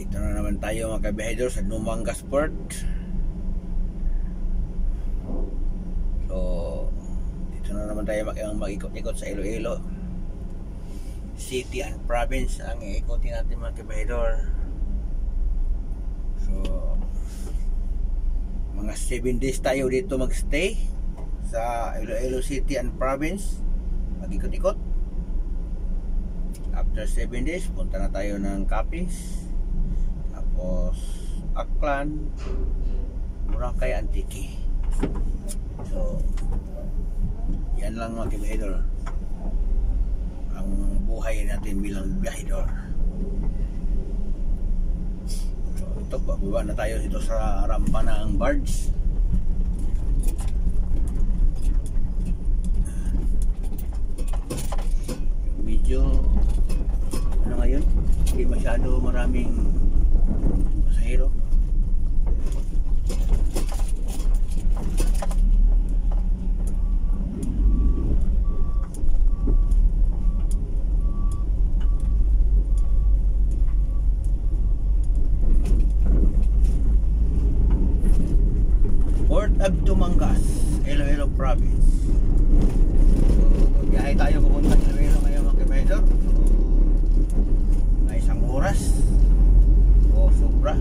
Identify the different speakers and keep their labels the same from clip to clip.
Speaker 1: Dito na naman tayo mga kabihedor sa Numangas Port. So dito na naman tayo mag-ikot-ikot sa Iloilo City and Province ang ikotin natin mga kabihedor. So mga 7 days tayo dito magstay sa Iloilo City and Province, mag-ikot-ikot. After 7 days punta na tayo ng Capiz, tapos Aklan, Boracay, Antique. So yan lang mga kabihedor ang buhay natin bilang biyahedor. So ito, bababa na tayo dito sa rampa ng barge. Medyo ano ngayon, hindi masyado maraming pasahero. Port of Numangas, Iloilo Province. So biyahe tayo pupunta sa Iloilo ngayon mga kabihedor. Na isang oras o sobra.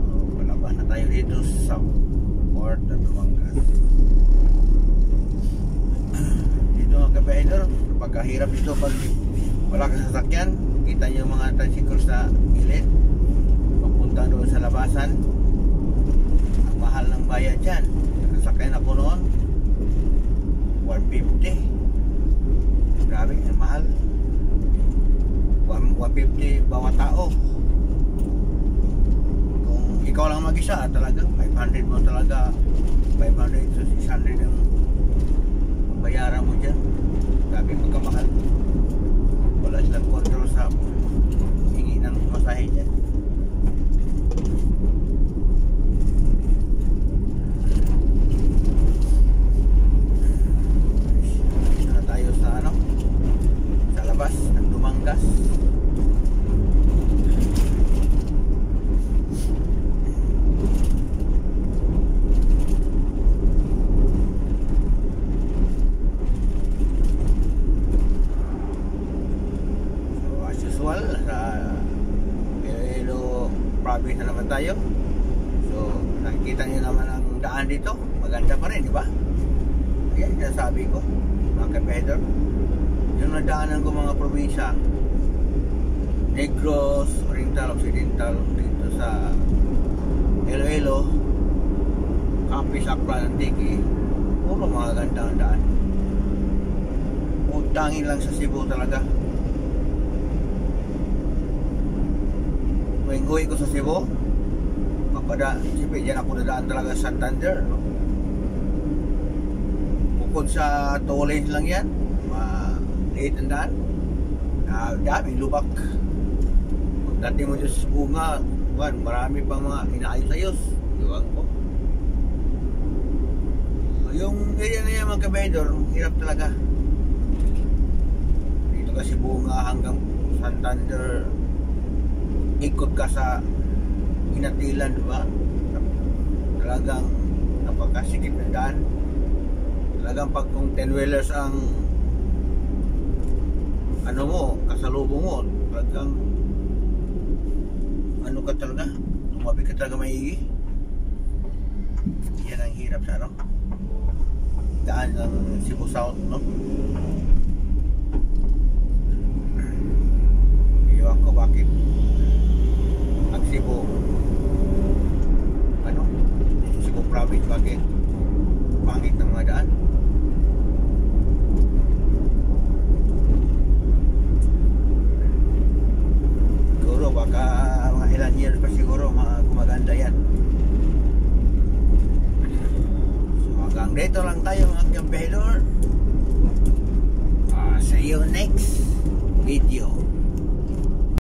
Speaker 1: So palabas na tayo dito sa Port of Numangas. Dito mga kabihedor, pagkahirap dito pag wala kang sasakyan. Kita nyo yung mga tricycle sa gilid papunta doon sa labasan. Ang mahal ng bayad dyan. Nasakyan ako noon 150. Grabe, ang mahal. 150 bawat tao. Kung ikaw lang mag-isa, talagang 500 mo talaga. 500 to 600 ang bayaran mo dyan. Grabe, pagkamahal. Wala silang control sa hingi ng masahe dyan. Ng Numangas. So as usual, sa Iloilo Province na naman tayo. So nakikita niyo naman ang daan dito, maganda pa rin, di ba? Ayan, sinasabi ko mga kabihedor, yung nadaanan ko mga probinsya, Negros, Oriental, Occidental, dito sa Iloilo, Capiz, Aklan, Antique, puro mga gandang daan. Utangin lang sa Cebu talaga. Tuwing uwi ko sa Cebu, siyempre dyan ako nadaan talaga sa Santander. Bukod sa toll lanes lang yan, liit ang daan, daming lubak. Pagdating mo dyan sa bunga, marami pang mga inaayos-ayos. Iwan ko. Yung area na yan mga kabihedor, hirap talaga. Dito kasi bunga hanggang Santander, ikot ka sa Inatilan, diba? Talagang napakasikip ng daan. Talagang pag kung 10-wheelers ang ano mo, kasalubong mo, talagang ano ka talaga, tumabi ka talaga maigi. Yan ang hirap sa ano, daan ng Cebu South, no? Iwan ko bakit ang Cebu ano, Cebu Province, bakit pangit ng mga daan. Baka mga ilan years pa siguro gumaganda yan. So hanggang dito lang tayo mga kabihedor. See you next video.